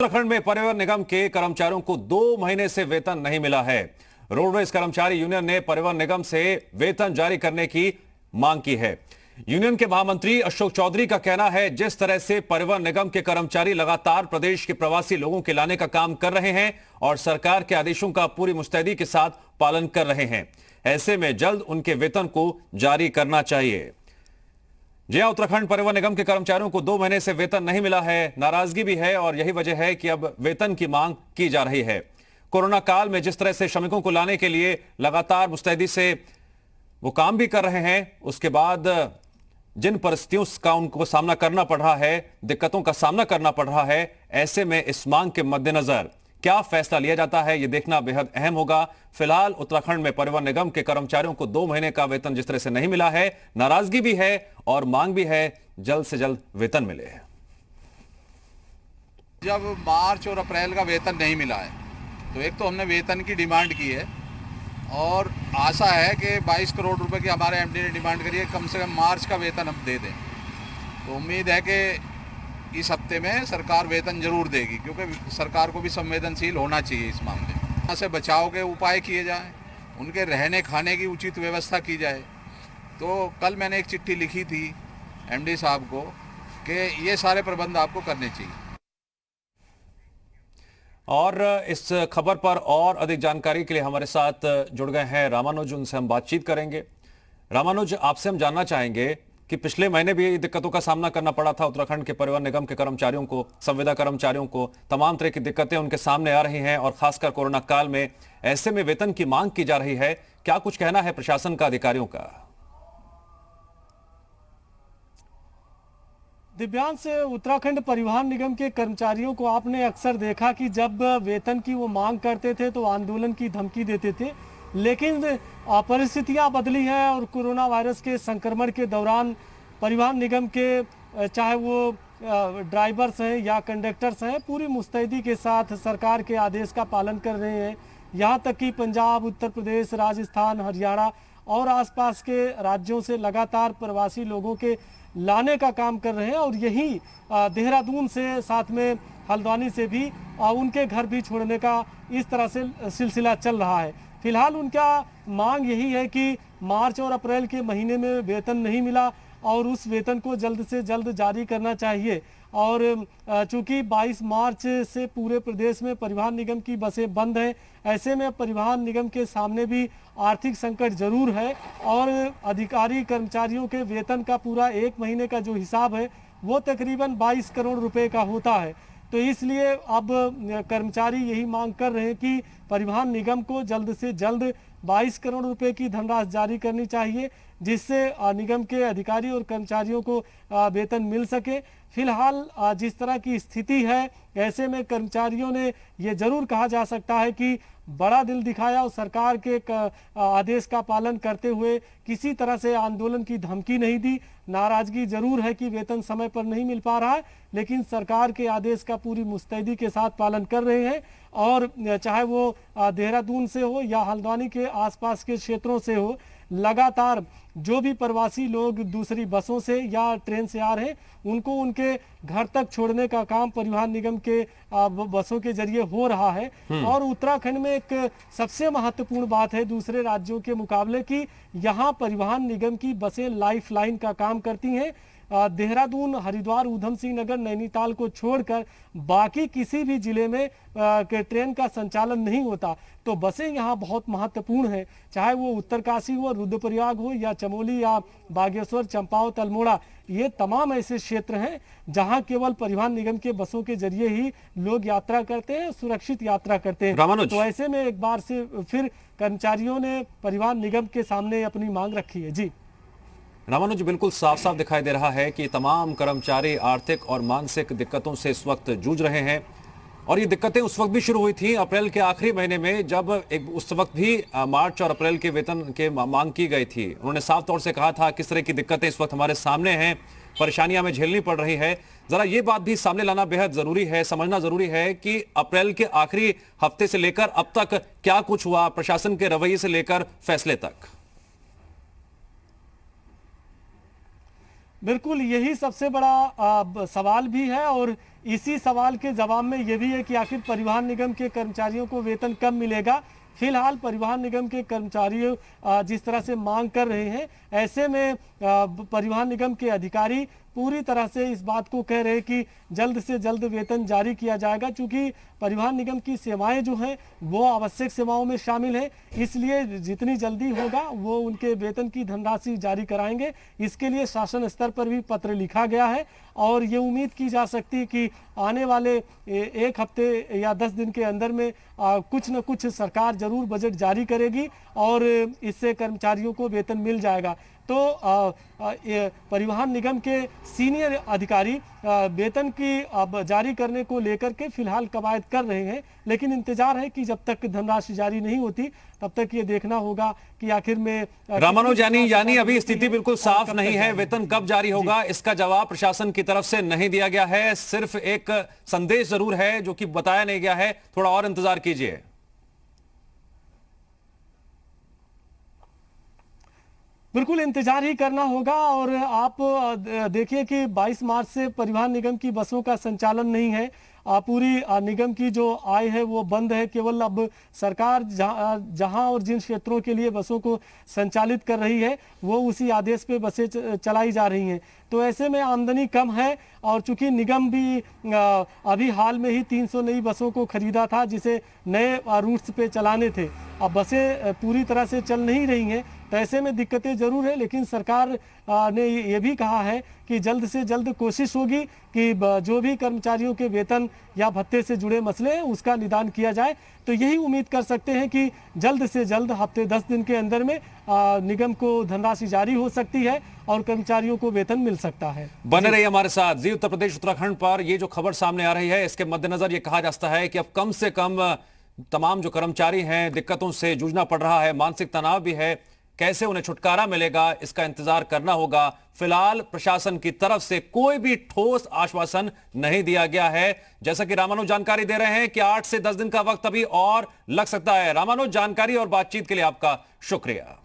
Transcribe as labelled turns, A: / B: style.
A: उत्तराखंड में परिवहन निगम के कर्मचारियों को 2 महीने से वेतन नहीं मिला है। रोडवेज कर्मचारी यूनियन ने परिवहन निगम से वेतन जारी करने की मांग की है। यूनियन के महामंत्री अशोक चौधरी का कहना है, जिस तरह से परिवहन निगम के कर्मचारी लगातार प्रदेश के प्रवासी लोगों के लाने का काम कर रहे हैं और सरकार के आदेशों का पूरी मुस्तैदी के साथ पालन कर रहे हैं, ऐसे में जल्द उनके वेतन को जारी करना चाहिए। जी हां, उत्तराखंड परिवहन निगम के कर्मचारियों को 2 महीने से वेतन नहीं मिला है। नाराजगी भी है और यही वजह है कि अब वेतन की मांग की जा रही है। कोरोना काल में जिस तरह से श्रमिकों को लाने के लिए लगातार मुस्तैदी से वो काम भी कर रहे हैं, उसके बाद जिन परिस्थितियों का उनको सामना करना पड़ रहा है, दिक्कतों का सामना करना पड़ रहा है, ऐसे में इस मांग के मद्देनजर क्या फैसला लिया जाता है, यह देखना बेहद अहम होगा। फिलहाल उत्तराखंड में परिवहन निगम के कर्मचारियों को 2 महीने का वेतन जिस तरह से नहीं मिला है, नाराजगी भी है और मांग भी है जल्द से जल्द वेतन मिले।
B: जब मार्च और अप्रैल का वेतन नहीं मिला है तो एक तो हमने वेतन की डिमांड की है और आशा है कि 22 करोड़ रुपए की हमारे एमडी ने डिमांड करी है, कम से कम मार्च का वेतन हम दे दें। तो उम्मीद है कि इस हफ्ते में सरकार वेतन जरूर देगी, क्योंकि सरकार को भी संवेदनशील होना चाहिए इस मामले में। यहाँ से बचाव के उपाय किए जाएं, उनके रहने खाने की उचित व्यवस्था की जाए। तो कल मैंने एक चिट्ठी लिखी थी एमडी साहब को कि ये सारे प्रबंध आपको करने चाहिए।
A: और इस खबर पर और अधिक जानकारी के लिए हमारे साथ जुड़ गए हैं रामानुज, उनसे हम बातचीत करेंगे। रामानुज, आपसे हम जानना चाहेंगे कि पिछले महीने भी दिक्कतों का सामना करना पड़ा था उत्तराखंड के परिवहन निगम के कर्मचारियों को, संविदा कर्मचारियों को। तमाम तरह की दिक्कतें उनके सामने आ रही हैं और खासकर कोरोना काल में ऐसे में वेतन की मांग की जा रही है। क्या कुछ कहना है प्रशासन का, अधिकारियों का?
C: दिव्यांश, उत्तराखंड परिवहन निगम के कर्मचारियों को आपने अक्सर देखा कि जब वेतन की वो मांग करते थे तो आंदोलन की धमकी देते थे, लेकिन परिस्थितियां बदली हैं और कोरोना वायरस के संक्रमण के दौरान परिवहन निगम के चाहे वो ड्राइवर्स हैं या कंडक्टर्स हैं, पूरी मुस्तैदी के साथ सरकार के आदेश का पालन कर रहे हैं। यहाँ तक कि पंजाब, उत्तर प्रदेश, राजस्थान, हरियाणा और आसपास के राज्यों से लगातार प्रवासी लोगों के लाने का काम कर रहे हैं और यही देहरादून से, साथ में हल्द्वानी से भी उनके घर भी छोड़ने का इस तरह से सिलसिला चल रहा है। फिलहाल उनका मांग यही है कि मार्च और अप्रैल के महीने में वेतन नहीं मिला और उस वेतन को जल्द से जल्द जारी करना चाहिए। और चूंकि 22 मार्च से पूरे प्रदेश में परिवहन निगम की बसें बंद हैं, ऐसे में परिवहन निगम के सामने भी आर्थिक संकट जरूर है और अधिकारी कर्मचारियों के वेतन का पूरा 1 महीने का जो हिसाब है वो तकरीबन 22 करोड़ रुपए का होता है। तो इसलिए अब कर्मचारी यही मांग कर रहे हैं कि परिवहन निगम को जल्द से जल्द 22 करोड़ रुपए की धनराशि जारी करनी चाहिए, जिससे निगम के अधिकारी और कर्मचारियों को वेतन मिल सके। फिलहाल जिस तरह की स्थिति है, ऐसे में कर्मचारियों ने ये जरूर कहा जा सकता है कि बड़ा दिल दिखाया और सरकार के आदेश का पालन करते हुए किसी तरह से आंदोलन की धमकी नहीं दी। नाराजगी जरूर है कि वेतन समय पर नहीं मिल पा रहा है, लेकिन सरकार के आदेश का पूरी मुस्तैदी के साथ पालन कर रहे हैं और चाहे वो देहरादून से हो या हल्द्वानी के आसपास के क्षेत्रों से हो, लगातार जो भी प्रवासी लोग दूसरी बसों से या ट्रेन से आ रहे हैं उनको उनके घर तक छोड़ने का काम परिवहन निगम के बसों के जरिए हो रहा है। और उत्तराखंड में एक सबसे महत्वपूर्ण बात है दूसरे राज्यों के मुकाबले की यहाँ परिवहन निगम की बसें लाइफ लाइन का काम करती हैं। देहरादून, हरिद्वार, ऊधम सिंह नगर, नैनीताल को छोड़कर बाकी किसी भी जिले में के ट्रेन का संचालन नहीं होता। तो बसें यहाँ बहुत महत्वपूर्ण है, चाहे वो उत्तरकाशी हो, रुद्रप्रयाग हो या चमोली या बागेश्वर, चंपावत, अल्मोड़ा, ये तमाम ऐसे क्षेत्र हैं जहाँ केवल परिवहन निगम के बसों के जरिए ही लोग यात्रा करते हैं, सुरक्षित यात्रा करते हैं। तो ऐसे में एक बार से फिर कर्मचारियों ने परिवहन निगम के सामने अपनी मांग रखी है। जी
A: रामानुज, बिल्कुल साफ साफ दिखाई दे रहा है कि तमाम कर्मचारी आर्थिक और मानसिक दिक्कतों से इस वक्त जूझ रहे हैं और ये दिक्कतें उस वक्त भी शुरू हुई थी अप्रैल के आखिरी महीने में, जब उस वक्त भी मार्च और अप्रैल के वेतन के मांग की गई थी। उन्होंने साफ तौर से कहा था किस तरह की दिक्कतें इस वक्त हमारे सामने हैं, परेशानियां हमें झेलनी पड़ रही है। जरा ये बात भी सामने लाना बेहद जरूरी है, समझना जरूरी है कि अप्रैल के आखिरी हफ्ते से लेकर अब तक क्या कुछ हुआ, प्रशासन के रवैये से लेकर फैसले तक।
C: बिल्कुल यही सबसे बड़ा सवाल भी है, और इसी सवाल के जवाब में ये भी है कि आखिर परिवहन निगम के कर्मचारियों को वेतन कब मिलेगा। फिलहाल परिवहन निगम के कर्मचारी जिस तरह से मांग कर रहे हैं, ऐसे में परिवहन निगम के अधिकारी पूरी तरह से इस बात को कह रहे हैं कि जल्द से जल्द वेतन जारी किया जाएगा, क्योंकि परिवहन निगम की सेवाएं जो हैं वो आवश्यक सेवाओं में शामिल है, इसलिए जितनी जल्दी होगा वो उनके वेतन की धनराशि जारी कराएंगे। इसके लिए शासन स्तर पर भी पत्र लिखा गया है और ये उम्मीद की जा सकती है कि आने वाले एक हफ्ते या 10 दिन के अंदर में कुछ न कुछ सरकार जरूर बजट जारी करेगी और इससे कर्मचारियों को वेतन मिल जाएगा। तो परिवहन निगम के सीनियर अधिकारी वेतन की जारी करने को लेकर के फिलहाल कवायद कर रहे हैं, लेकिन इंतजार है कि जब तक धनराशि जारी नहीं होती तब तक ये देखना होगा कि आखिर में
A: रामानुज यानी अभी स्थिति बिल्कुल साफ नहीं है। वेतन कब जारी होगा इसका जवाब प्रशासन की तरफ से नहीं दिया गया है, सिर्फ एक संदेश जरूर है जो कि बताया नहीं गया है। थोड़ा और इंतजार कीजिए।
C: बिल्कुल इंतजार ही करना होगा। और आप देखिए कि 22 मार्च से परिवहन निगम की बसों का संचालन नहीं है, पूरी निगम की जो आय है वो बंद है। केवल अब सरकार जहां और जिन क्षेत्रों के लिए बसों को संचालित कर रही है वो उसी आदेश पे बसें चलाई जा रही हैं। तो ऐसे में आमदनी कम है, और चूंकि निगम भी अभी हाल में ही 300 नई बसों को खरीदा था जिसे नए रूट्स पे चलाने थे। अब बसें पूरी तरह से चल नहीं रही हैं, तो ऐसे में दिक्कतें जरूर है, लेकिन सरकार ने ये भी कहा है कि जल्द से जल्द कोशिश होगी कि जो भी कर्मचारियों के वेतन या भत्ते से जुड़े मसले हैं उसका निदान किया जाए। तो यही उम्मीद कर सकते हैं कि जल्द से जल्द हफ्ते 10 दिन के अंदर में निगम को धनराशि जारी हो सकती है और कर्मचारियों को वेतन मिल सकता है।
A: बने रहिए हमारे साथ। जी, उत्तर प्रदेश उत्तराखंड पर ये जो खबर सामने आ रही है इसके मद्देनजर ये कहा जाता है कि अब कम से कम तमाम जो कर्मचारी हैं दिक्कतों से जूझना पड़ रहा है, मानसिक तनाव भी है, कैसे उन्हें छुटकारा मिलेगा इसका इंतजार करना होगा। फिलहाल प्रशासन की तरफ से कोई भी ठोस आश्वासन नहीं दिया गया है। जैसा कि रामानुज जानकारी दे रहे हैं कि 8 से 10 दिन का वक्त अभी और लग सकता है। रामानुज, जानकारी और बातचीत के लिए आपका शुक्रिया।